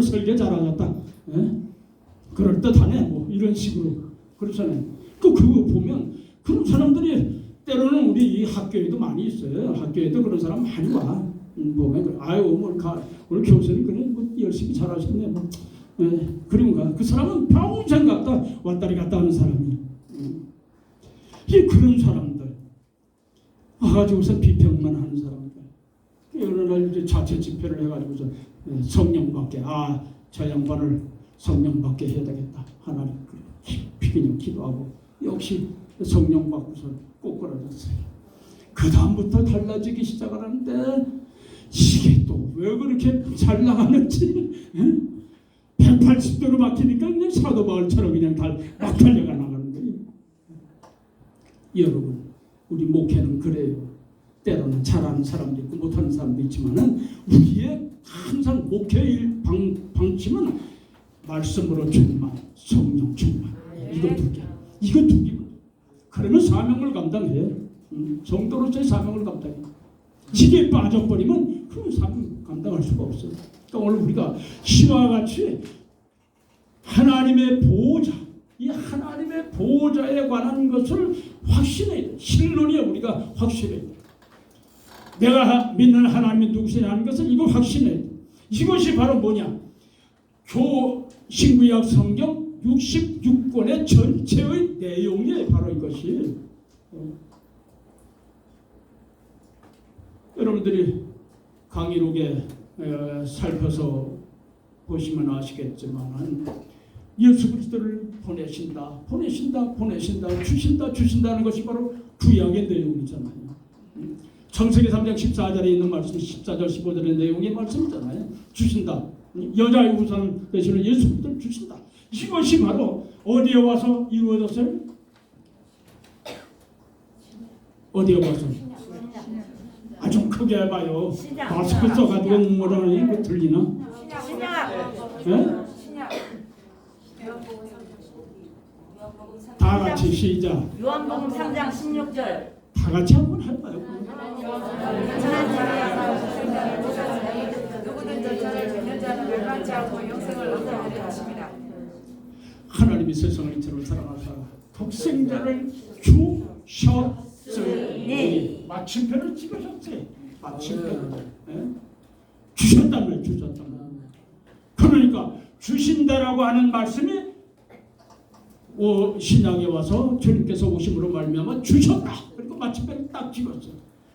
설계 잘하셨다. 예? 그럴듯하네. 뭐 이런 식으로 그렇잖아요. 그거 보면 그런 사람들이 때로는 우리 이 학교에도 많이 있어요. 학교에도 그런 사람 많이 와. 보면 아유 오늘 교수님 그냥 뭐 열심히 잘하셨네. 뭐 그런가. 그 사람은 평생 갔다 왔다리 갔다 하는 사람이. 이 그런 사람들 와가지고서 비평만 하는 사람들. 어느 날 이제 자체 집회를 해가지고서 성령 받게 저 양반을 성령 받게 해야 되겠다. 하나님 깊이 그냥 기도하고 역시 성령 받고서 꼬꾸라졌어요. 그 다음부터 달라지기 시작하는데 이게 또 왜 그렇게 잘 나가는지 180도로 막히니까 그냥 사도바울처럼 그냥 막 달려가 나가는 거예요. 여러분 우리 목회는 그래요. 때로는 잘하는 사람도 있고 못하는 사람도 있지만은 우리의 항상 목회의 방침은 말씀으로 충만, 성령 충만. 이거 두 개. 그러면 사명을 감당해. 성도로서의 사명을 감당해. 지게 빠져버리면 그 사명 감당할 수가 없어요. 그러니까 오늘 우리가 시와 같이 하나님의 보호자, 이 하나님의 보호자에 관한 것을 확신해야 돼. 신론이야. 우리가 확신해야 돼. 내가 믿는 하나님이 누구시냐는 것을 이거 확신해야 돼. 이것이 바로 뭐냐? 신구약 성경 66권의 전체의 내용이에요. 바로 이것이. 여러분들이 강의록에 살펴서 보시면 아시겠지만 예수 그리스도를 보내신다는 것이 바로 구약의 내용이잖아요. 창세기 3장 14절에 있는 말씀, 14절 15절의 내용의 말씀이잖아요. 주신다. 여자의 우선 되시는 예수 그리스도를 주신다. 이것이 바로 어디에 와서 이루어졌어요? 어디에 와서? 좀 크게 해봐요. 마스크 써가지고 뭐라는 이거 들리나? 다 같이 시작. 요한복음 3장 16절. 다 같이 한번 해봐요. 누구든지 저를 믿는 자는 멸망치 않고 영생을 얻게 하십니다. 하나님이 세상을 이처럼 사랑하사 독생자를 주셨으니 마침표를 찍으셨지. 마침표를 주셨다면. 그러니까 주신다라고 하는 말씀이 신약에 와서 주님께서 오심으로 말미암아 주셨다. 그리고 마침표를 딱 찍었어요.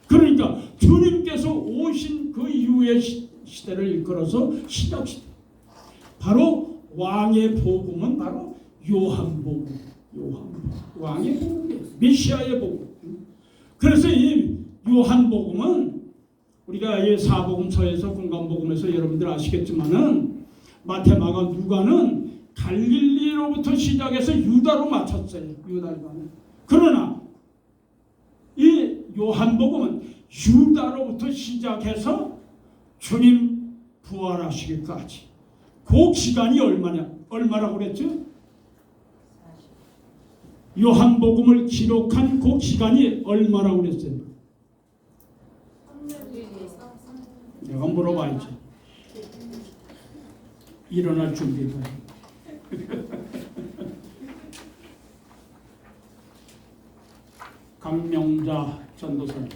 그러니까 주님께서 오신 그 이후의 시대를 일컬어서 신약시대. 바로 왕의 복음은 바로 요한복음. 왕의 복음이에요. 메시아의 복음. 그래서 이 요한복음은 우리가 이 사복음서에서 공간복음에서 여러분들 아시겠지만은 마태, 마가, 누가는 갈릴리로부터 시작해서 유다로 마쳤어요. 유다는. 그러나 이 요한복음은 유다로부터 시작해서 주님 부활하시기까지 그 시간이 얼마라고 그랬죠? 요한복음을 기록한 그 기간이 얼마라고 그랬어요? 내가 물어봐야지. 일어날 준비가. 강명자 전도사님.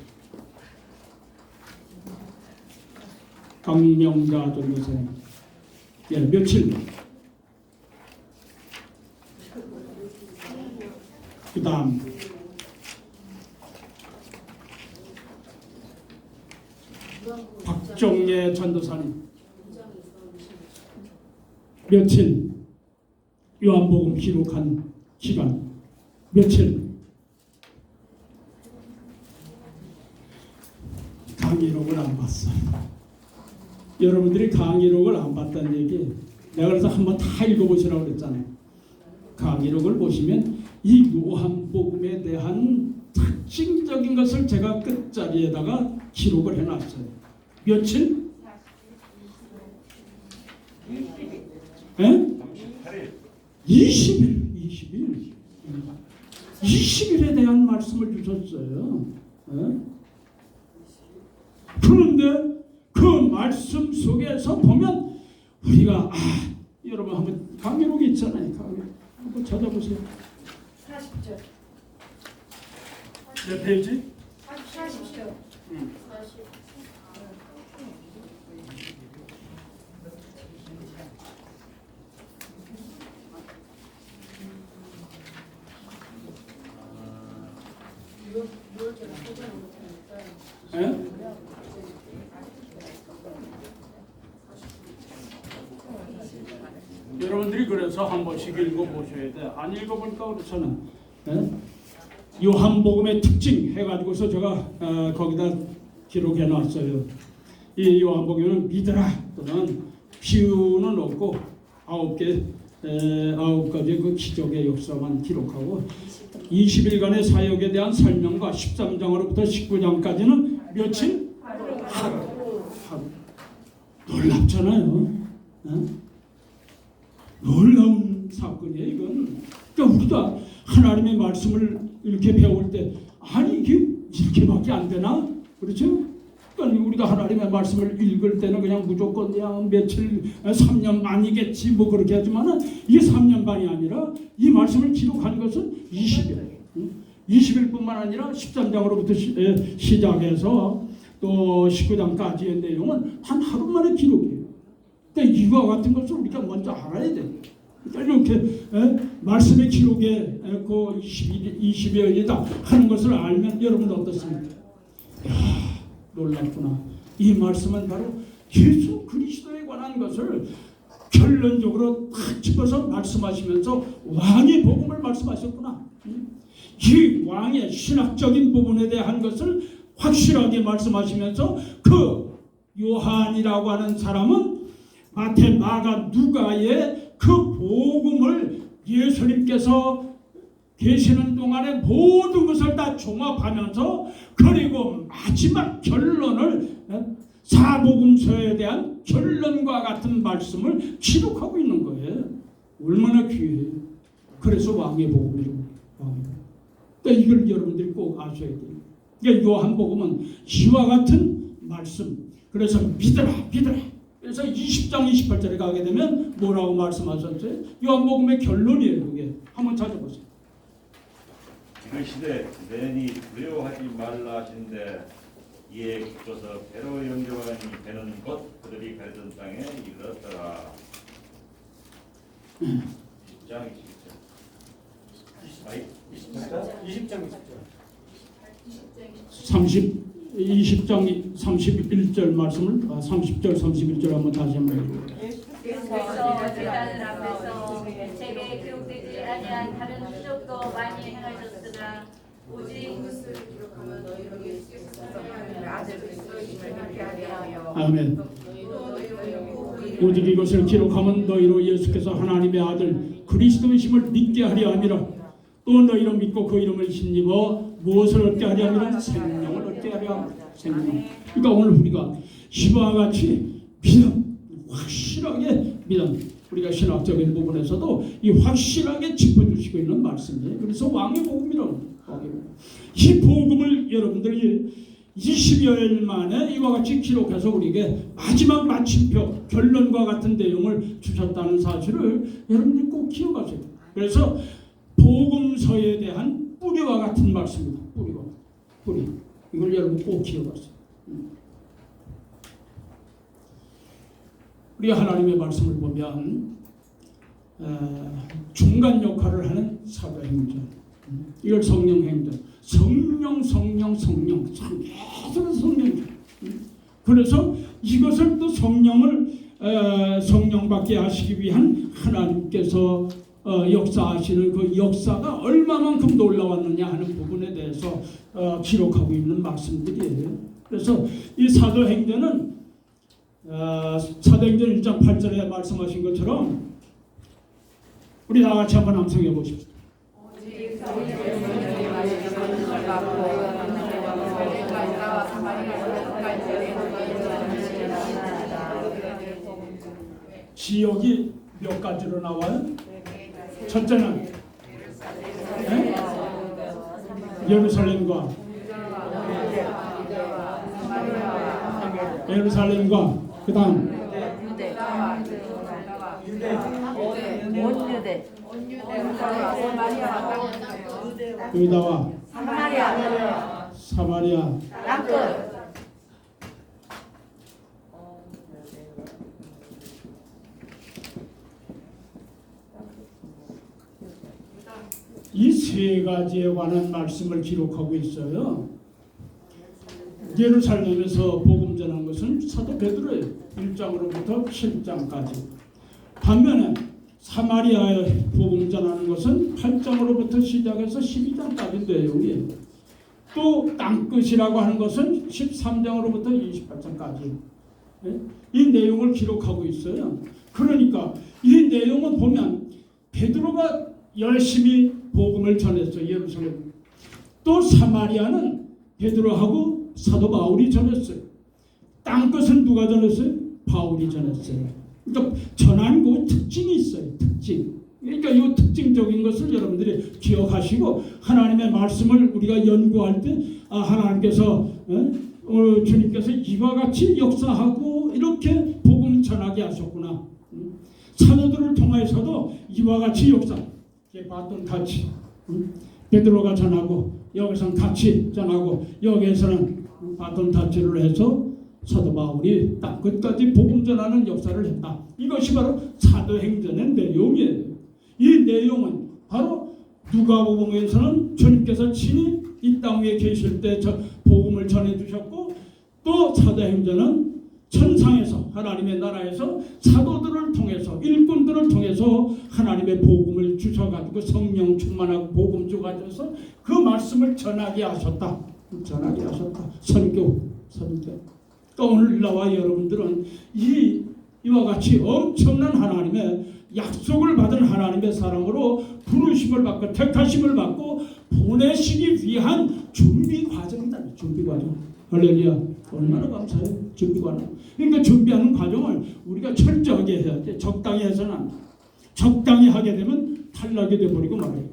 며칠? 그 다음 박정예 전도사님 며칠? 요한복음 기록한 기간 며칠? 강의록을 안 봤어요. 여러분들이 강의록을 안 봤다는 얘기 내가 그래서 한번 다 읽어보시라고 그랬잖아요. 강의록을 보시면 이 요한복음에 대한 특징적인 것을 제가 끝자리에다가 기록을 해놨어요. 며칠? 20일에 대한 말씀을 주셨어요. 그런데 그 말씀 속에서 보면 우리가 여러분 한번 강의록이 있잖아요. 강의록 한번 찾아보세요. 40절. 몇 페이지? 40절. 예? 여러분들이 그래서 한 번씩 읽어보셔야 돼. 안 읽어볼까 그렇잖아. 예? 요한복음의 특징 해가지고서 제가 거기다 기록해놨어요. 이 요한복음은 믿으라 또는 비유는 없고 아홉 가지 그 기적의 역사만 기록하고 20일간의 사역에 대한 설명과 13장으로부터 19장까지는 며칠? 하루. 놀랍잖아요. 놀라운 사건이에요. 이건 그러니까 우리가 하나님의 말씀을 이렇게 배울 때 아니 이게 이렇게밖에 안 되나? 그렇죠? 그러니까 우리가 하나님의 말씀을 읽을 때는 그냥 무조건 그냥 며칠 3년 만이겠지 뭐 그렇게 하지만은 이게 3년 반이 아니라 이 말씀을 기록한 것은 20일 20일뿐만 아니라 13장으로부터 시작해서 또 19장까지의 내용은 한 하루 만에 기록이에요. 그러니까 이와 같은 것을 우리가 먼저 알아야 돼요. 그러니까 이렇게 말씀의 기록에 그 20여일이다 하는 것을 알면 여러분 어떻습니까? 야, 놀랍구나. 이 말씀은 바로 예수 그리스도에 관한 것을 결론적으로 딱 집어서 말씀하시면서 왕의 복음을 말씀하셨구나. 이 왕의 신학적인 부분에 대한 것을 확실하게 말씀하시면서 그 요한이라고 하는 사람은 마태, 마가, 누가의 그 복음을 예수님께서 계시는 동안에 모든 것을 다 종합하면서 그리고 마지막 결론을 사복음서에 대한 결론과 같은 말씀을 기록하고 있는 거예요. 얼마나 귀해요. 그래서 왕의 복음이라고. 그러니까 이걸 여러분들이 꼭 아셔야 돼요. 그러니까 요한복음은 이와 같은 말씀. 그래서 믿어라. 그래서 20장 28절에 가게 되면 뭐라고 말씀하셨어요? 요한복음의 결론이에요. 그게 한번 찾아보세요. 이르시되 내니 두려워하지 말라 하신데 이에 기뻐서 배로 영접하니 배는 곧 그들이 가려던 땅에 이르렀더라. 20장 20장 20장 31절 말씀을 30절 31절 한번 다시 한번 해주세요. 그래서 제자들 앞에서 제게 기록되지 아니한 다른 표적도 많이 행하셨으나 오직 그것을 기록하면 너희로 예수께서 하나님의 아들 그리스도이심을 믿게 하려 하며 아멘. 오직 이것을 기록하면 너희로 예수께서 하나님의 아들 그리스도이심을 믿게 하려 함이라. 또 너희로 믿고 그 이름을 힘입어 무엇을 얻게 하려 함이라? 생명을 얻게 하려 함이라. 생명. 그러니까 오늘 우리가 이와 같이 믿음, 확실하게 믿음. 우리가 신학적인 부분에서도 이 확실하게 짚어주시고 있는 말씀이에요. 그래서 왕의 복음이라고. 이 복음을 여러분들이 20여일 만에 이와 같이 기록해서 우리에게 마지막 마침표, 결론과 같은 내용을 주셨다는 사실을 여러분들이 꼭 기억하세요. 그래서 복음서에 대한 뿌리와 같은 말씀입니다. 뿌리. 이걸 여러분 꼭 기억하세요. 우리 하나님의 말씀을 보면 중간 역할을 하는 사도행전, 이걸 성령행전, 성령 계속 성령. 그래서 이것을 또 성령받게 하시기 위한 하나님께서 역사하시는 그 역사가 얼마만큼 놀라웠느냐 하는 부분에 대해서 기록하고 있는 말씀들이에요. 그래서 이 사도행전은 사도행전 1장 8절에 말씀하신 것처럼 우리 다 같이 한번 암송해 보십시오. 지역이 몇 가지로 나와요? 첫째는 예루살렘과 그 다음 온유대. 여기다와 사마리아. 사마리아 땅끝. 이 세 가지에 관한 말씀을 기록하고 있어요. 예루살렘에서 복음 전한 것은 사도 베드로의 1장으로부터 7장까지. 반면에 사마리아에 복음 전하는 것은 8장으로부터 시작해서 12장까지 내용이에요. 또 땅끝이라고 하는 것은 13장으로부터 28장까지. 이 내용을 기록하고 있어요. 그러니까 이 내용을 보면 베드로가 열심히 복음을 전했어요. 예루살렘. 또 사마리아는 베드로하고 사도 바울이 전했어요. 땅끝은 누가 전했어요? 바울이 전했어요. 그러니까 전한 그 특징이 있어요. 특징. 그러니까 이 특징적인 것을 여러분들이 기억하시고 하나님의 말씀을 우리가 연구할 때 하나님께서 주님께서 이와 같이 역사하고 이렇게 복음 전하게 하셨구나. 사도들을 통해서도 이와 같이 역사. 바톤 타치. 베드로가 전하고 여기서는 같이 전하고 여기에서는 바톤 타치를 해서 사도 바울이 딱 끝까지 복음 전하는 역사를 했다. 이것이 바로 사도행전의 내용이에요. 이 내용은 바로 누가복음에서는 주님께서 친히 이 땅 위에 계실 때 복음을 전해주셨고 또 사도행전은 천상에서 하나님의 나라에서 사도들을 통해서 일꾼들을 통해서 하나님의 복음을 주셔가지고 성령 충만하고 복음 주가져서 그 말씀을 전하게 하셨다. 전하게 하셨다. 선교. 또 오늘 나와 여러분들은 이와 같이 엄청난 하나님의 약속을 받은 하나님의 사람으로 부르심을 받고 택하심을 받고 보내시기 위한 준비 과정이다. 준비 과정. 할렐루야. 얼마나 감사해요. 준비 과정. 그러니까 준비하는 과정을 우리가 철저하게 해야 돼. 적당히 해서는 안 돼. 적당히 하게 되면 탈락이 돼버리고 말이에요.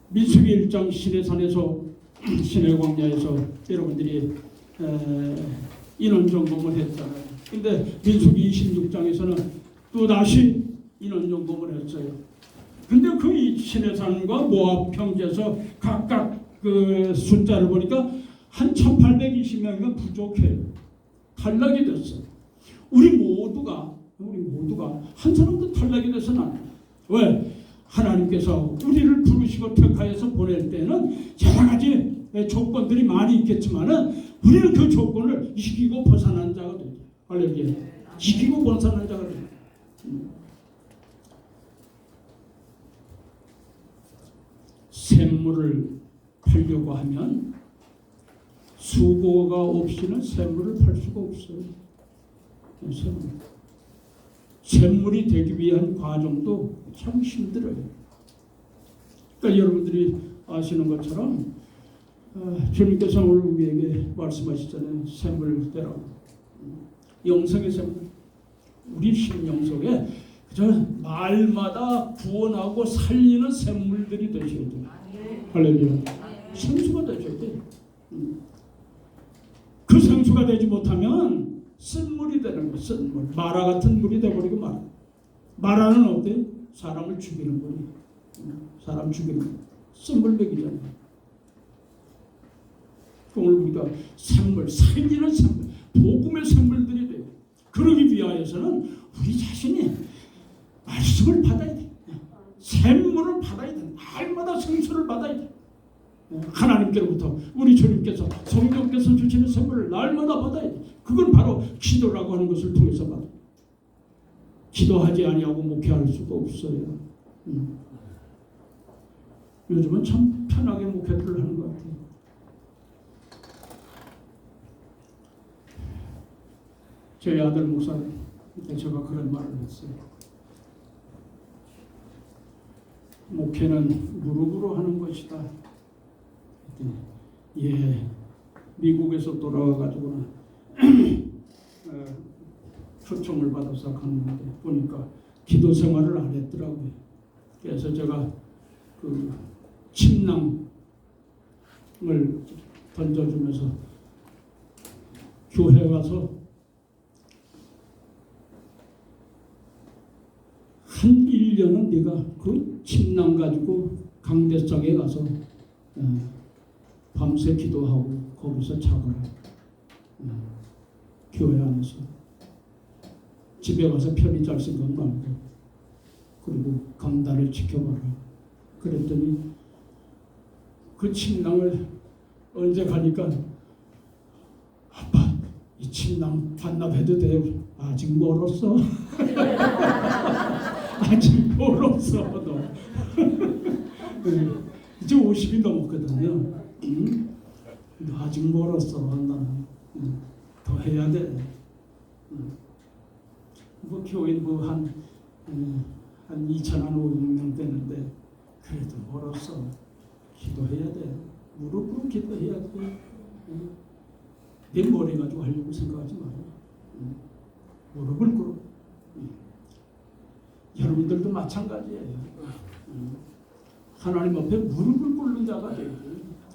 민수기 1장 시내산에서 시내광야에서 여러분들이 인원점검을 했잖아요. 근데 민수기 26장에서는 또 다시 인원점검을 했어요. 근데 그 시내산과 모압 평지에서 각각 그 숫자를 보니까 한 1820명이가 부족해요. 탈락이 됐어요. 우리 모두가 한 사람도 탈락이 돼서는 안 돼요. 왜? 하나님께서 우리를 부르시고 택하여서 보낼 때는 여러 가지 조건들이 많이 있겠지만은 우리는 그 조건을 이기고 벗어난 자가 되죠. 할렐루야. 이기고 벗어난 자가 되죠. 샘물을 팔려고 하면 수고가 없이는 샘물을 팔 수가 없어요. 샘물이 되기 위한 과정도 참 힘들어요. 그러니까 여러분들이 아시는 것처럼 주님께서 오늘 우리에게 말씀하시잖아요. 샘물 되라고. 영성의 샘물. 우리 심령 속에 그저 날마다 구원하고 살리는 샘물들이 되셔야 돼요. 할렐루야. 생수가 되셔야 돼요. 그 생수가 되지 못하면 쓴물이 되는 거예요. 쓴물. 마라 같은 물이 되어버리고 말아. 마라는 어때? 사람을 죽이는 거예요. 사람 죽이는 거예요. 쓴물 먹이잖아요. 오늘 우리가 샘물, 살리는 샘물, 복음의 샘물들이 돼요. 그러기 위하여서는 우리 자신이 말씀을 받아야 돼. 샘물을 받아야 돼. 날마다 생수를 받아야 돼. 하나님께로부터 우리 주님께서 성령께서 주시는 샘물을 날마다 받아야 돼. 그건 바로 기도라고 하는 것을 통해서 받아. 기도하지 아니하고 목회할 수가 없어요. 요즘은 참 편하게 목회들을 하는 것 같아요. 저희 아들 목사님, 제가 그런 말을 했어요. 목회는 무릎으로 하는 것이다. 예, 미국에서 돌아와가지고는 초청을 받아서 갔는데 보니까 기도 생활을 안 했더라고요. 그래서 제가 그 침낭을 던져주면서 교회 가서 한 1년은 네가 그 침낭 가지고 강대상에 가서 밤새 기도하고 거기서 자거라. 교회 안에서. 집에 가서 편히 잘 생각 말고 그리고 강단을 지켜봐라. 그랬더니 그 침낭을 언제 가니까 아빠 이 침낭 반납해도 돼요? 아직 멀었어. 아직 멀었어. 너. 이제 50이 넘었거든요. 너 아직 멀었어. 나는 더 해야 돼. 뭐 교인 뭐한 2,500명 되는데 그래도 멀었어. 기도해야 돼. 무릎으로 기도해야 돼. 내 머리 가지고 하려고 생각하지 마라. 무릎을 꿇어. 여러분들도 마찬가지예요. 하나님 앞에 무릎을 꿇는 자가 돼요.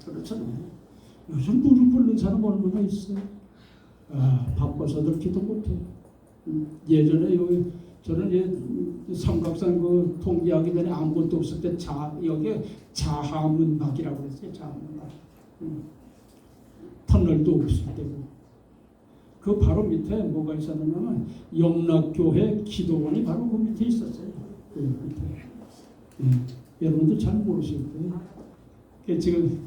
그렇잖아요. 요즘 무릎 꿇는 사람 얼마나 있어요? 바빠서들 기도 못해. 예전에 여기 저는 삼각산 그 통기하기 전에 아무것도 없을 때 여기 자하문박이라고 그랬어요. 자하문박. 터널도 없을 때고. 그 바로 밑에 뭐가 있었냐면 영락교회 기도원이 바로 그 밑에 있었어요. 그 밑에. 여러분들 잘 모르실 거예요. 지금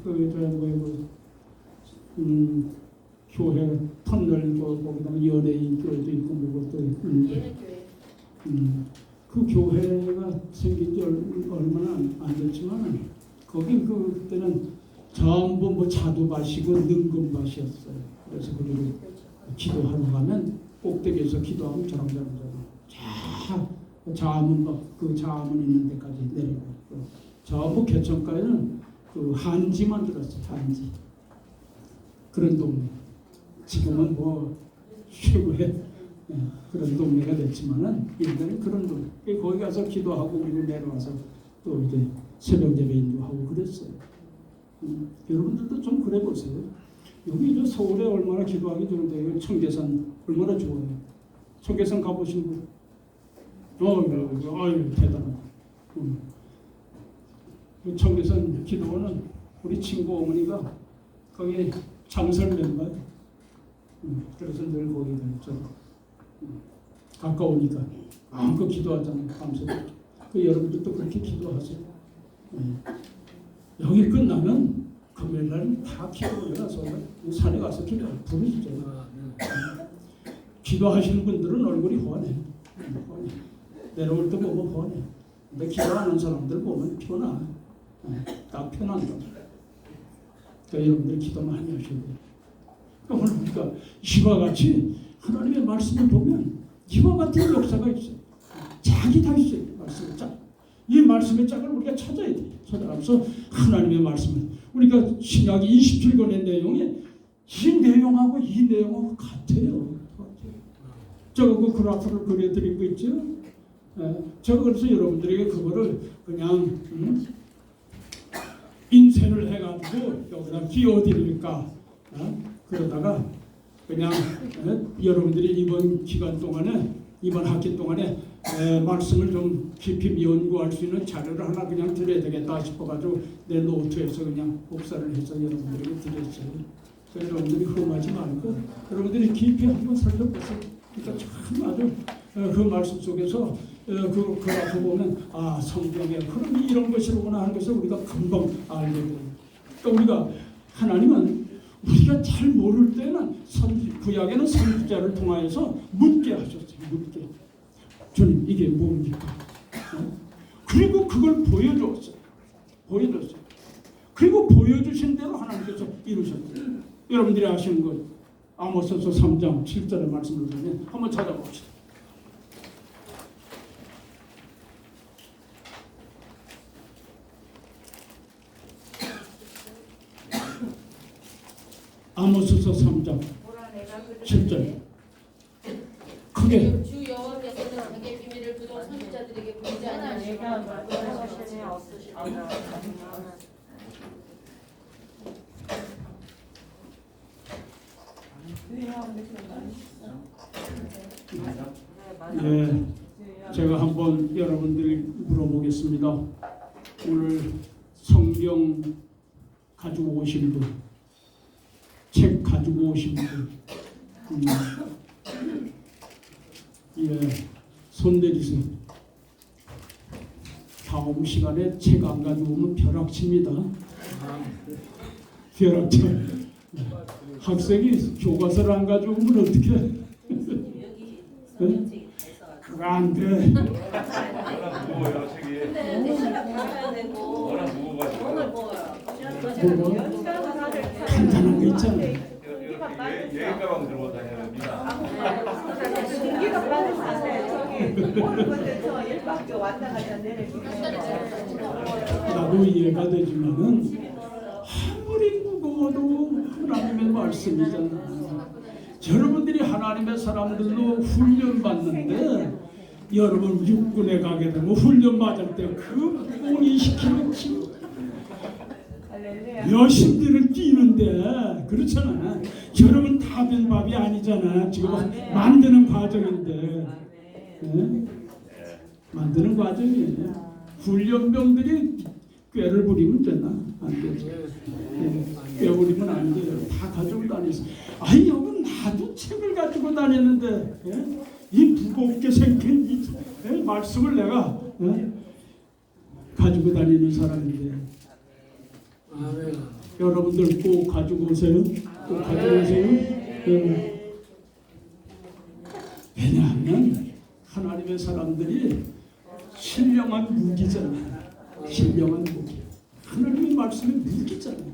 교회 터널도 거기다가 연예인 교회도 있고 뭐것도 있고. 얘는 교회. 그 교회가 생긴 지 얼마나 안 됐지만 거기 그때는 전부 뭐 자두밭이고 능금밭이었어요. 그래서 거기를 기도하러 가면 꼭대기에서 기도하면 저런 자문밭 그 자문 있는 데까지 내려가고 저뭐 개천가에는 그 한지 만들었어요. 한지 그런 동네. 지금은 뭐 최고의 그런 동네가 됐지만은 옛날에 그런 동네. 거기 가서 기도하고 우리도 내려와서 또 이제 새벽 예배 인도하고 그랬어요. 여러분들도 좀 그래 보세요. 여기 저 서울에 얼마나 기도하기 좋은데 청계산 얼마나 좋아요. 청계산 가보신 분? 아유 대단하다. 청계산 기도원은 우리 친구 어머니가 거기 장설 멤버예요. 그래서 늘 거기 가죠. 가까우니까 마음껏 기도하잖아요. 밤새. 여러분들도 그렇게 기도하세요. 여기 끝나면 금요일날 다 기도를 가서 산에 가서 부르시죠. 기도하시는 분들은 얼굴이 훤해. 내려올 때 보면 훤해. 근데 기도하는 사람들 보면 편하. 딱 편한다. 여러분들 기도 많이 하셔야 돼요. 오늘 우리가 이와 같이 하나님의 말씀을 보면 이와 같은 역사가 있어요. 짝이 다 있어요. 말씀의 짝. 이 말씀의 짝을 우리가 찾아야 돼요. 찾아가면서 하나님의 말씀을 우리가 신약 27권의 내용이 이 내용하고 이 내용하고 같아요. 제가 그 그래프를 그려드린 거 있죠? 제가 그래서 여러분들에게 그거를 그냥 인쇄를 해가지고 여기다 끼워드릴까 그러다가 그냥 여러분들이 이번 기간 동안에 이번 학기 동안에 말씀을 좀 깊이 연구할 수 있는 자료를 하나 그냥 드려야 되겠다 싶어가지고 내 노트에서 그냥 복사를 해서 여러분들에게 드렸어요. 그래서 여러분들이 흠하지 말고 여러분들이 깊이 한번 살펴보세요. 그러니까 참 아주 그 말씀 속에서 그 앞에 보면 성경에 그럼 이런 것이로구나 하는 것을 우리가 금방 알게 돼요. 그러니까 우리가 하나님은 우리가 잘 모를 때는 구약에는 선지자를 통하여서 묻게 하셨어요. 묻게. 주님 이게 뭡니까? 그리고 그걸 보여줬어요. 보여줬어요. 그리고 보여주신 대로 하나님께서 이루셨어요. 여러분들이 아시는 것 아모스서 3장 7절의 말씀을 보면 한번 찾아봅시다. 아모스서 3장 7절 크게 주 여호와께서는 자기의 비밀을 그동 선지자들에게 보이지 아니하시고 제가 한번 여러분들 물어보겠습니다. 오늘 성경 가지고 오신 분, 책 가지고 오신 분, 예, 손 내리세요. 다음 시간에 책 안 가지고 오면 벼락칩니다. 벼락쳐. 학생이 교과서를 안 가지고 오면 어떻게? 여기 성경책이 있어서 안 돼. 워낙 무거워요 책이. 근데 시간 보셔야 되고 워낙 무거워가지고. 오늘 뭐? 뭐 간단한 거 있잖아. 여기 가방 들고 다녀야 됩니다. 공기가 빠졌는데 저기 오늘 건데 저 1밖에 왔다 갔다 내리고 나도 이해가 되지만은 아무리 무거워도 하나님의 말씀이잖아. 여러분들이 하나님의 사람들로 훈련 받는데 여러분 육군에 가게 되면 훈련 받을 때 그 무거운 20kg 할렐루야. 여신들을 뛰는데 그렇잖아. 여러분 다 된 밥이 아니잖아. 지금 만드는 과정인데. 네? 만드는 과정이에요. 훈련병들이 꾀를 부리면 되나? 안 되죠. 꾀 부리면 안 돼요. 다 가지고 다니서. 아니 여기 나도 책을 가지고 다녔는데 예? 이 무겁게 생긴 이 예? 말씀을 내가 예? 가지고 다니는 사람인데 여러분들 꼭 가지고 오세요. 꼭 가지고 오세요. 예. 왜냐하면 하나님의 사람들이 신령한 무기잖아요. 신령한 무기. 하나님의 말씀이 무기잖아요.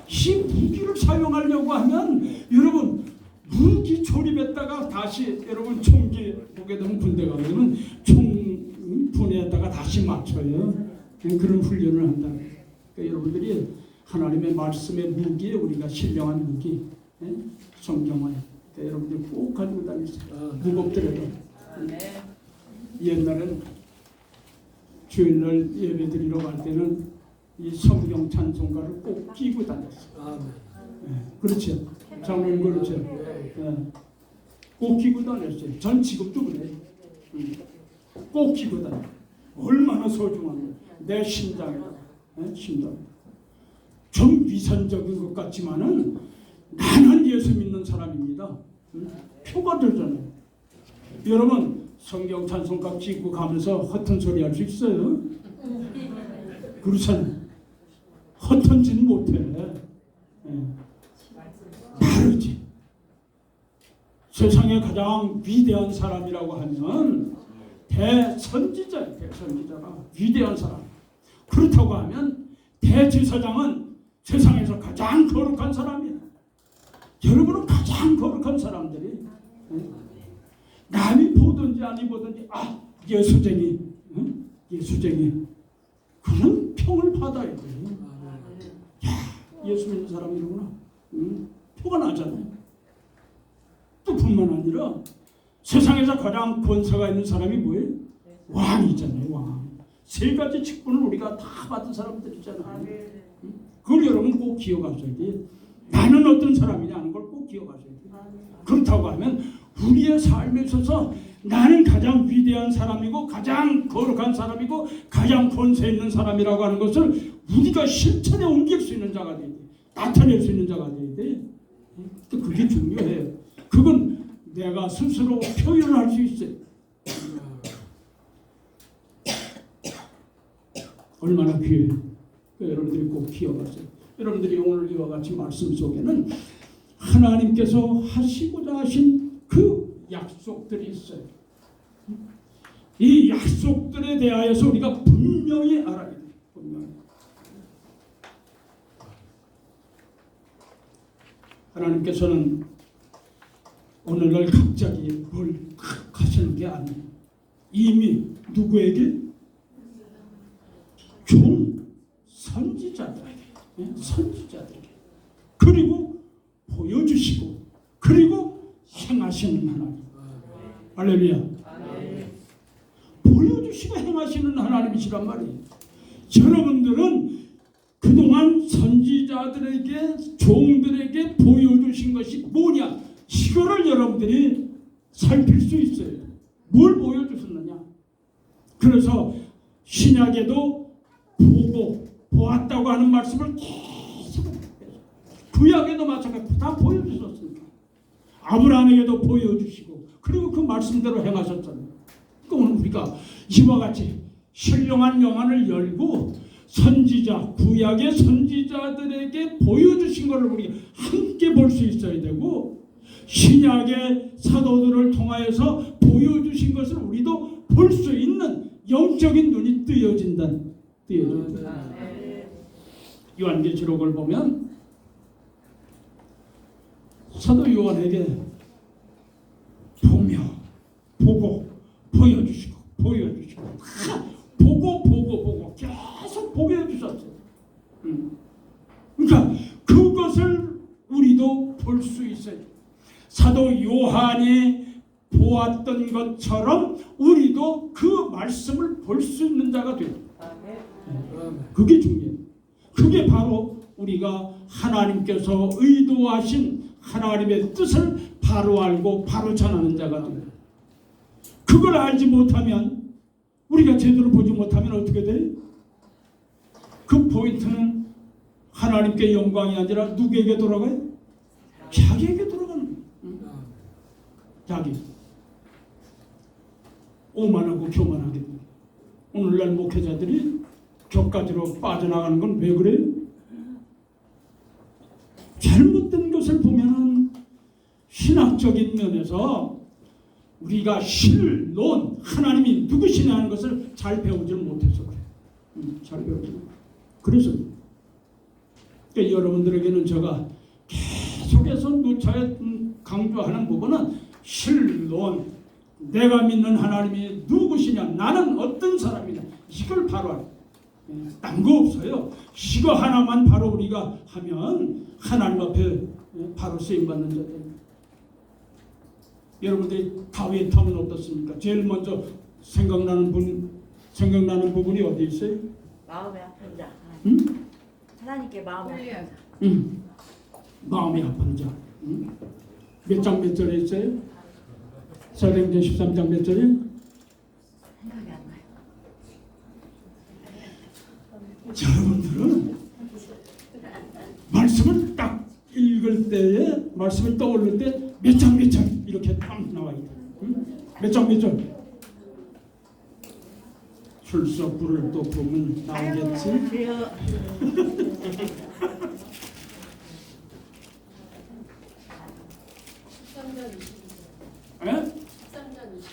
이 무기를 사용하려고 하면 여러분 무기 조립했다가 다시 여러분 총기 보게 되면 군대 가게 되면 총 분해했다가 다시 맞춰요. 그런 훈련을 한다. 그러니까 여러분들이 하나님의 말씀의 무기에 우리가 신령한 무기 성경을 그러니까 여러분들 꼭 가지고 다니세요. 무겁더라도. 옛날엔 주일날 예배드리러 갈 때는 이 성경 찬송가를 꼭 끼고 다녔어요. 그렇죠. 장로님 그렇죠. 꼭 끼고 다녔어요. 전 지금도 그래요. 꼭 끼고 다녀. 얼마나 소중한 거예요. 내 심장에다. 심장. 좀 위선적인 것 같지만은 나는 예수 믿는 사람입니다. 표가 되잖아요. 여러분 성경 찬송가 끼고 가면서 허튼 소리 할 수 있어요? 그렇잖아요. 허튼지는 못해. 다르지. 세상에 가장 위대한 사람이라고 하면 대선지자예요. 대선지자가 위대한 사람. 그렇다고 하면 대제사장은 세상에서 가장 거룩한 사람이에요. 여러분은 가장 거룩한 사람들이 남이 보든지 아니 보든지 예수쟁이 예수쟁이 그런 평을 받아야 돼요. 야, 예수 믿는 사람이구나. 표가 나잖아요. 또 뿐만 아니라 세상에서 가장 권세가 있는 사람이 뭐예요? 왕이잖아요. 왕. 세 가지 직분을 우리가 다 받은 사람들이잖아요. 그걸 여러분 꼭 기억하셔야 돼요. 나는 어떤 사람이냐 하는 걸 꼭 기억하셔야 돼요. 그렇다고 하면 우리의 삶에 있어서 나는 가장 위대한 사람이고 가장 거룩한 사람이고 가장 권세 있는 사람이라고 하는 것을 우리가 실천에 옮길 수 있는 자가 돼야 돼. 나타낼 수 있는 자가 돼야 돼. 또 그게 중요해요. 그건 내가 스스로 표현할 수 있어요. 얼마나 귀해요. 여러분들이 꼭 기억하세요. 여러분들이 오늘 이와 같이 말씀 속에는 하나님께서 하시고자 하신 그 약속들이 있어요. 이 약속들에 대하여서 우리가 분명히 알아야 돼요. 분명히. 하나님께서는 오늘날 갑자기 뭘 하시는 게 아니에요. 이미 누구에게? 종 선지자들에게, 선지자들에게 그리고 보여주시고 그리고 행하시는 하나님. 할렐루야. 보여주시고 행하시는 하나님이시란 말이에요. 여러분들은 그동안 선지자들에게 종들에게 보여주신 것이 뭐냐? 이거를 여러분들이 살필 수 있어요. 뭘 보여주셨느냐? 그래서 신약에도 보고 보았다고 하는 말씀을 계속 구약에도 마찬가지로 다 보여주셨습니다. 아브라함에게도 보여주시고 그리고 그 말씀대로 행하셨잖아요. 그러니까 오늘 우리가 이와 같이 신령한 영안을 열고 선지자, 구약의 선지자들에게 보여주신 것을 우리가 함께 볼 수 있어야 되고 신약의 사도들을 통하여서 보여주신 것을 우리도 볼 수 있는 영적인 눈이 뜨여진다. 요한계시록을 보면 사도 요한에게 보며 보고 보여주시고 다 보고 계속 보여주셨어요. 그러니까 그것을 우리도 볼 수 있어요. 사도 요한이 보았던 것처럼 우리도 그 말씀을 볼 수 있는 자가 돼요. 그게 중요해요. 그게 바로 우리가 하나님께서 의도하신 하나님의 뜻을 바로 알고 바로 전하는 자가 돼요. 그걸 알지 못하면 우리가 제대로 보지 못하면 어떻게 돼요? 그 포인트는 하나님께 영광이 아니라 누구에게 돌아가요? 자기에게 돌아가는 거예요. 자기. 오만하고 교만하게. 오늘날 목회자들이 격가지로 빠져나가는 건 왜 그래요? 잘못된 것을 보면은 신학적인 면에서 우리가 신론 하나님이 누구시냐 하는 것을 잘 배우지 못해서 그래요. 잘 배우지 못해요. 그래서 그러니까 여러분들에게는 제가 계속해서 누차에 강조하는 부분은 신론, 내가 믿는 하나님이 누구시냐, 나는 어떤 사람이냐, 이걸 바로 알아요. 딴 거 없어요. 이거 하나만 바로 우리가 하면 하나님 앞에 바로 쓰임받는 자들. 여러분들이 다윗 하면 어떻습니까? 제일 먼저 생각나는 부분이 어디 있어요? 마음의 아픈 자. 응? 하나님께 마음의 아픈 자. 마음이 아픈 자. 몇 장 몇 절에 있어요? 사도행전 13장 몇 절에? 생각이 안 나요. 여러분들은 말씀을 딱 읽을 때에 말씀을 떠올릴 때 몇 장 몇 절 이렇게 딱 나와요. 몇 장 몇 절. 출석부를 또 보면 나오겠지. 예? 13장 20.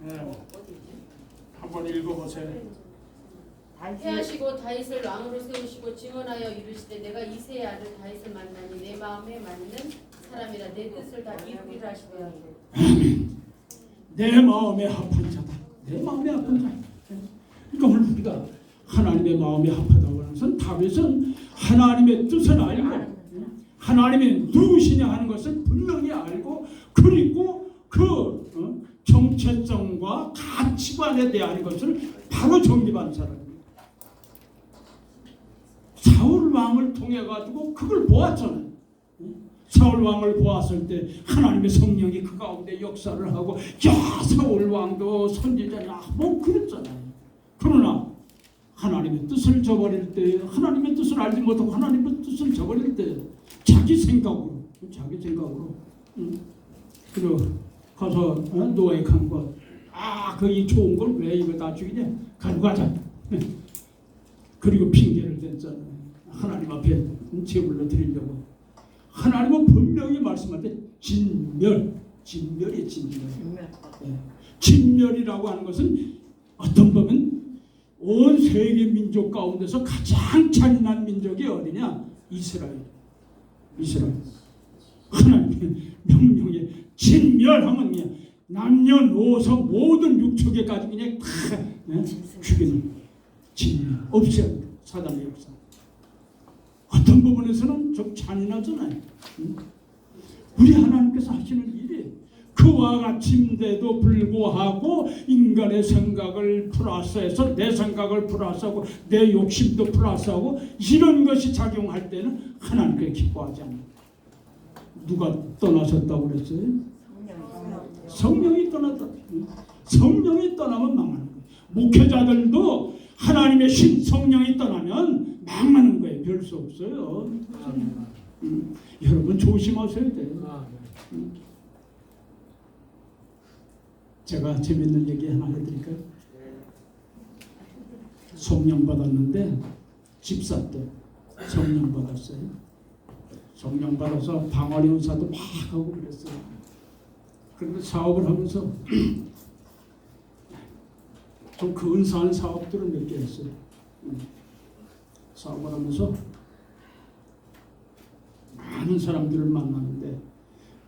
네. 한번 읽어보세요. 해하시고 다윗을 왕으로 세우시고 증언하여 이르시되 내가 이새의 아들 다윗을 만나니 내 마음에 맞는 사람이라 내 뜻을 다 이루리라 하시되 내 마음에 합한 자다. 내 마음에 합한 자. 그러니까 오늘 우리가 하나님의 마음에 합하다고 하는 것은 다윗은 하나님의 뜻을 알고 하나님이 누구시냐 하는 것을 분명히 알고 그리고 그 정체성과 가치관에 대한 것을 바로 정립한 사람입니다. 사울 왕을 통해 가지고 그걸 보았잖아요. 사울 왕을 보았을 때 하나님의 성령이 그 가운데 역사를 하고 야 사울 왕도 선지자냐 뭐 그랬잖아요. 그러나 하나님의 뜻을 저버릴 때 하나님의 뜻을 알지 못하고 하나님의 뜻을 저버릴 때 자기 생각으로 그리고 가서 노획한 것 그 좋은 걸 왜 이거 다 죽이냐 가져가자. 그리고 핑계를 댔잖아요. 하나님 앞에 제물로 드리려고. 하나님은 분명히 말씀할 때 진멸이에요. 진멸. 진멸이라고 하는 것은 어떤 보면 온 세계 민족 가운데서 가장 잔인한 민족이 어디냐? 이스라엘. 하나님의 명령에 진멸하면 그냥 남녀노소 모든 육축에까지 그냥 다 죽이는 진멸. 없어요. 사단의 역사. 어떤 부분에서는 좀 잔인하잖아요. 우리 하나님께서 하시는 일이 그와 같은데도 불구하고 인간의 생각을 플러스해서 내 생각을 플러스하고 내 욕심도 플러스하고 이런 것이 작용할 때는 하나님께 기뻐하지 않아요. 누가 떠나셨다고 그랬어요? 성령이 떠났다. 성령이 떠나면 망하는 거예요. 목회자들도 하나님의 신 성령이 떠나면 망하는 거예요. 별 수 없어요. 여러분 조심하셔야 돼요. 제가 재밌는 얘기 하나 해드릴까요? 성령 받았는데 집사 때 성령 받았어요. 성령 받아서 방언의 은사도 막 하고 그랬어요. 그런데 사업을 하면서 좀 근사한 사업들을 몇 개 했어요. 사업을 하면서 많은 사람들을 만나는데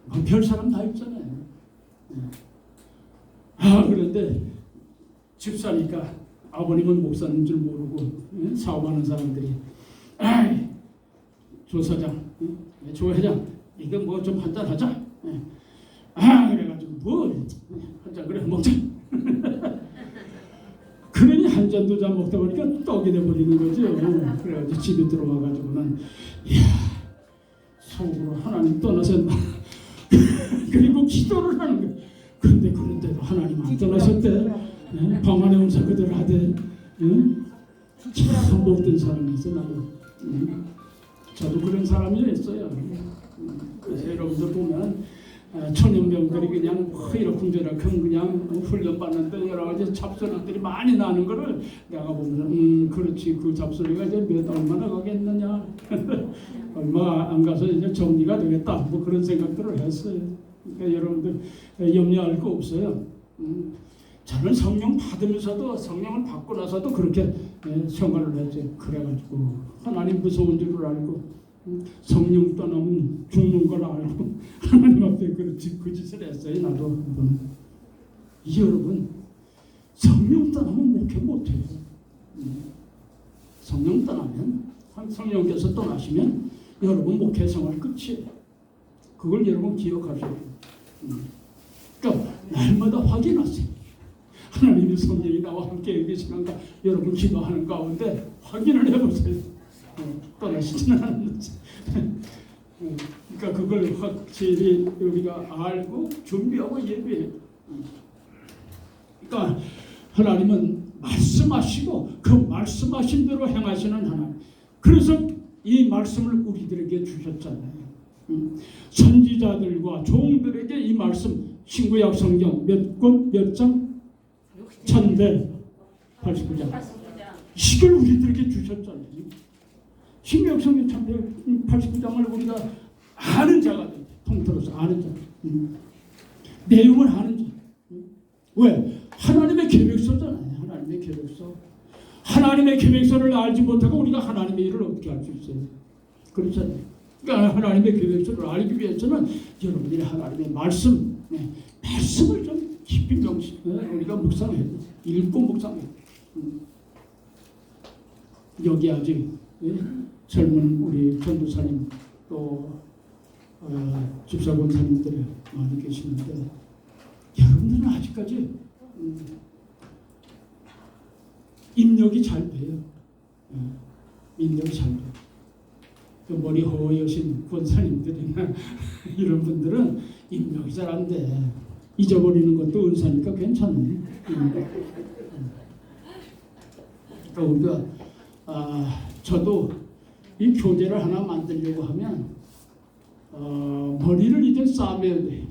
뭐 별 사람 다 있잖아요. 그런데 집사니까 아버님은 목사님 줄 모르고 사업하는 사람들이 조 사장, 조 회장 이거 뭐 좀 한잔 하자. 그래가지고 뭐 한잔 그래 먹자. 그러니 한 잔 두 잔 먹다 보니까 떡이 돼버리는 거죠. 그래가지고 집에 들어와가지고는 이야 속으로 하나님 떠나셨나. 그리고 기도를 하는 거예요. 근데 그런데도 하나님 안 떠나셨대. 방언의 은사 그대로 하대. 참 못된 사람이었어 나도. 저도 그런 사람이었어요. 그래서 여러분들 보면 천연병들이 그냥 이러쿵저러쿵 그냥 훈련받는데 여러 가지 잡소리들이 많이 나는 거를 내가 보면 그렇지 그 잡소리가 이제 얼마나 가겠느냐. 얼마 안 가서 이제 정리가 되겠다. 뭐 그런 생각들을 했어요. 그러니까 여러분들 염려할 거 없어요. 저는 성령 받으면서도 성령을 받고 나서도 그렇게 생활을 했죠. 그래가지고 하나님 무서운 줄을 알고 성령 떠나면 죽는 걸 알고 하나님 앞에 그 짓을 했어요. 나도 여러분 성령 떠나면 목회 못해요. 성령 떠나면 성령께서 떠나시면 여러분 목회 생활 끝이에요. 그걸 여러분 기억하셔야 돼요. 그러니까 날마다 확인하세요. 하나님의 성령이 나와 함께 계시는가 여러분 기도하는 가운데 확인을 해보세요. 떠나시지는 않는지. 그러니까 그걸 확실히 우리가 알고 준비하고 예배해요. 그러니까 하나님은 말씀하시고 그 말씀하신 대로 행하시는 하나님. 그래서 이 말씀을 우리들에게 주셨잖아요. 선지자들과 종들에게 이 말씀 신구약 성경 몇 권 몇 장? 1189장. 이걸 우리들에게 주셨잖아요. 신구약 성경 1189장을 우리가 아는 자가 돼. 통틀어서 아는 자. 내용을 아는 자. 왜? 하나님의 계획서잖아요. 하나님의 계획서. 하나님의 계획서를 알지 못하고 우리가 하나님의 일을 어떻게 알 수 있어요? 그렇잖아요. 그러니까 하나님의 계획서를 알기 위해서는 여러분들이 하나님의 말씀을 좀 깊이 우리가 묵상해야 돼요. 읽고 묵상해야 돼요. 여기 아직 젊은 우리 전도사님 또 집사 권사님들이 많이 계시는데 여러분들은 아직까지 입력이 잘 돼요. 입력이 잘 돼요. 그 머리 허여신 권사님들이나 이런 분들은 입력이 잘 안 돼. 잊어버리는 것도 은사니까 괜찮네. 그러니까 우리가 저도 이 교재를 하나 만들려고 하면 머리를 이제 싸매야 돼.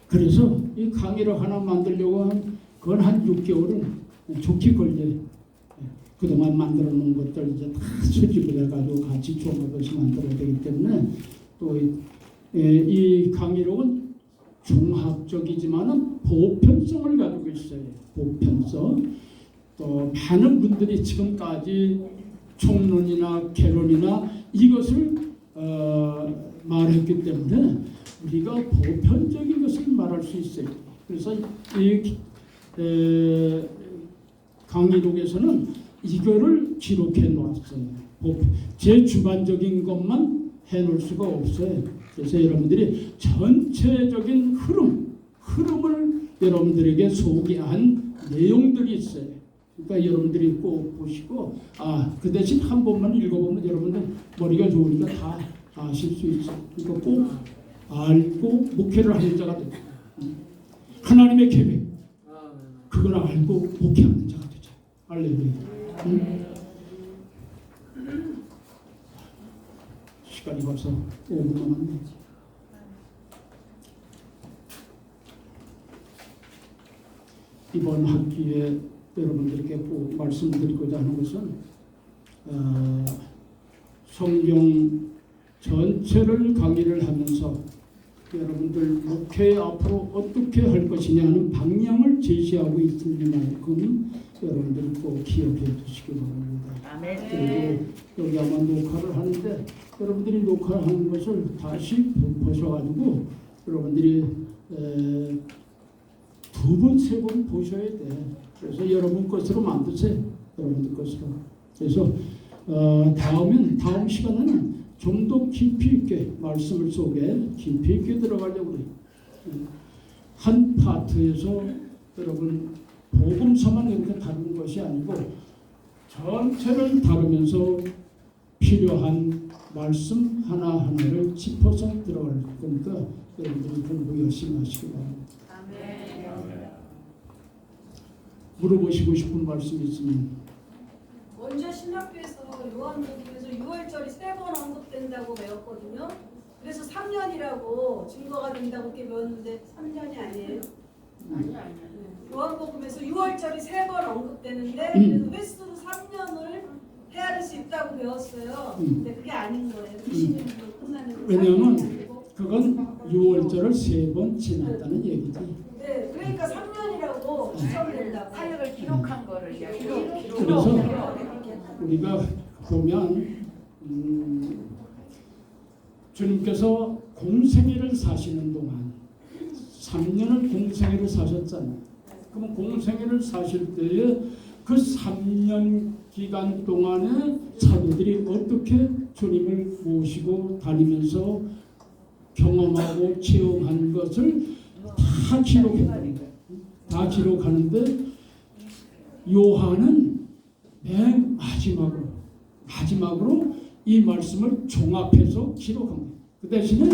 그래서 이 강의를 하나 만들려고 하면 그건 한 6개월은 좋게 걸려요. 그동안 만들어 놓은 것들 이제 다 수집을 해가지고 같이 조합해서 만들어야 되기 때문에 또 이 강의록은 종합적이지만은 보편성을 가지고 있어요. 보편성. 또 많은 분들이 지금까지 총론이나 개론이나 이것을 말했기 때문에 우리가 보편적인 것을 말할 수 있어요. 그래서 이 강의록에서는 이거를 기록해 놓았어요. 제 주관적인 것만 해놓을 수가 없어요. 그래서 여러분들이 전체적인 흐름을 여러분들에게 소개한 내용들이 있어요. 그러니까 여러분들이 꼭 보시고 그 대신 한 번만 읽어보면 여러분들 머리가 좋으니까 다 아실 수 있어요. 그러니까 꼭 알고 목회를 하는 자가 됩니다. 하나님의 계획 그걸 알고 목회하는 자가 되자. 할렐루야. 시간이 벌써 5분 남았네. 이번 학기에 여러분들께 꼭 말씀드리고자 하는 것은 성경 전체를 강의를 하면서 여러분들 목회 앞으로 어떻게 할 것이냐 하는 방향을 제시하고 있으니만큼 여러분들 꼭 기억해 주시기 바랍니다. 아멘. 그리고 여기 아마 녹화를 하는데 여러분들이 녹화하는 것을 다시 보셔가지고 여러분들이 두 번, 세 번 보셔야 돼. 그래서 여러분 것으로 만드세요. 여러분들 것으로. 그래서 다음 시간에는 좀 더 깊이 있게 말씀을 속에 깊이 있게 들어가려고 해요. 한 파트에서 여러분 복음서만 이렇게 다루는 것이 아니고 전체를 다루면서 필요한 말씀 하나하나를 짚어서 들어갈 거니까 여러분들이 공부 열심히 하시기 바랍니다. 아멘. 물어보시고 싶은 말씀 있으면 먼저 신학교에서 요한복음에서 6월절이 3번 언급된다고 배웠거든요. 그래서 3년이라고 증거가 된다고 이렇게 배웠는데 3년이 아니에요. 요한복음에서 6월절이 3번 언급되는데 그래서 횟수로 3년을 헤아릴 수 있다고 배웠어요. 근데 그게 아닌 거예요. 20년으로 끝나는 거. 왜냐하면 그건 6월절을 3번 지났다는 얘기지. 네, 그러니까 3년이라고 추정을 된다고. 사역을 기록한 거를 이야기해요. 그래서 우리가 보면 주님께서 공생애를 사시는 동안 3년을 공생애를 사셨잖아요. 그럼 공생애를 사실 때에 그 3년 기간 동안에 사도들이 어떻게 주님을 모시고 다니면서 경험하고 체험한 것을 다 기록했다는 거예요. 다 기록하는데 요한은 맨 마지막으로 이 말씀을 종합해서 기록한 거예요. 그 대신에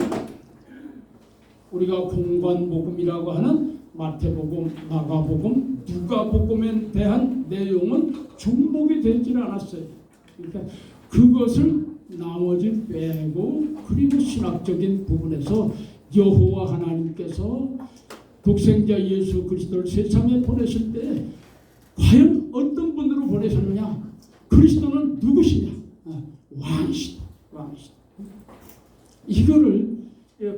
우리가 공관복음이라고 하는 마태복음, 마가복음, 누가복음에 대한 내용은 중복이 되질 않았어요. 그러니까 그것을 나머지 빼고 그리고 신학적인 부분에서 여호와 하나님께서 독생자 예수 그리스도를 세상에 보내실 때 과연 어떤 분으로 보내셨느냐? 그리스도는 누구시냐? 왕이시다. 이거를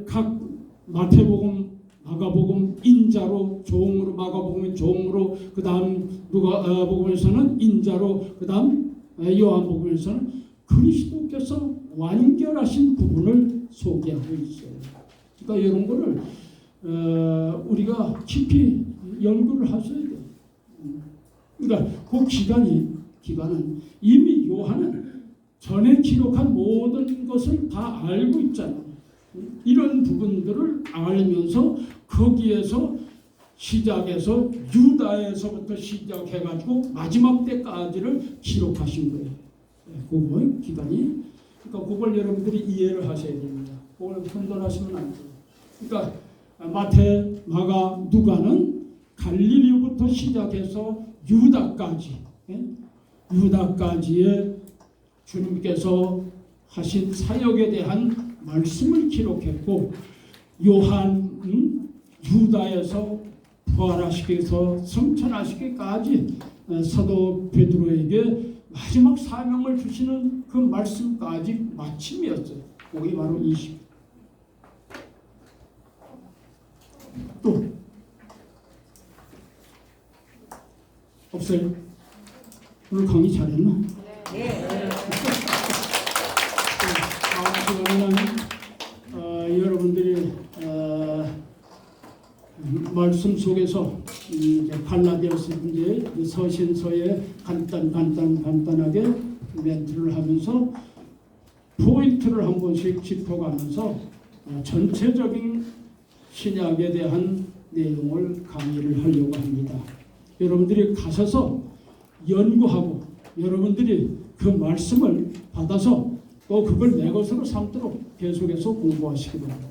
각 마태복음, 마가복음 인자로 종으로, 마가복음은 종으로, 그 다음 누가복음에서는 인자로, 그 다음 요한복음에서는 그리스도께서 완결하신 부분을 소개하고 있어요. 그러니까 이런 거를 우리가 깊이 연구를 하셔야 돼요. 그러니까 그 기간은 이미 요한은 전에 기록한 모든 것을 다 알고 있잖아요. 이런 부분들을 알면서 거기에서 시작해서 유다에서부터 시작해가지고 마지막 때까지를 기록하신 거예요. 그거 기간이. 그러니까 그걸 여러분들이 이해를 하셔야 됩니다. 그걸 혼돈하시면 안 돼요. 그러니까 마태, 마가, 누가는 갈릴리부터 시작해서 유다까지의 주님께서 하신 사역에 대한 말씀을 기록했고, 요한은 유다에서 부활하시기에서 성천하시기까지 사도 베드로에게 마지막 사명을 주시는 그 말씀까지 마침이었어요. 그게 바로 20. 또 없어요? 오늘 강의 잘했나? 네. 다음 시간에는 여러분들이 말씀 속에서 이제 갈라디아서 이제 서신서에 간단하게 멘트를 하면서 포인트를 한 번씩 짚어가면서 전체적인 신약에 대한 내용을 강의를 하려고 합니다. 여러분들이 가셔서 연구하고 여러분들이 그 말씀을 받아서 또 그걸 내 것으로 삼도록 계속해서 공부하시기 바랍니다.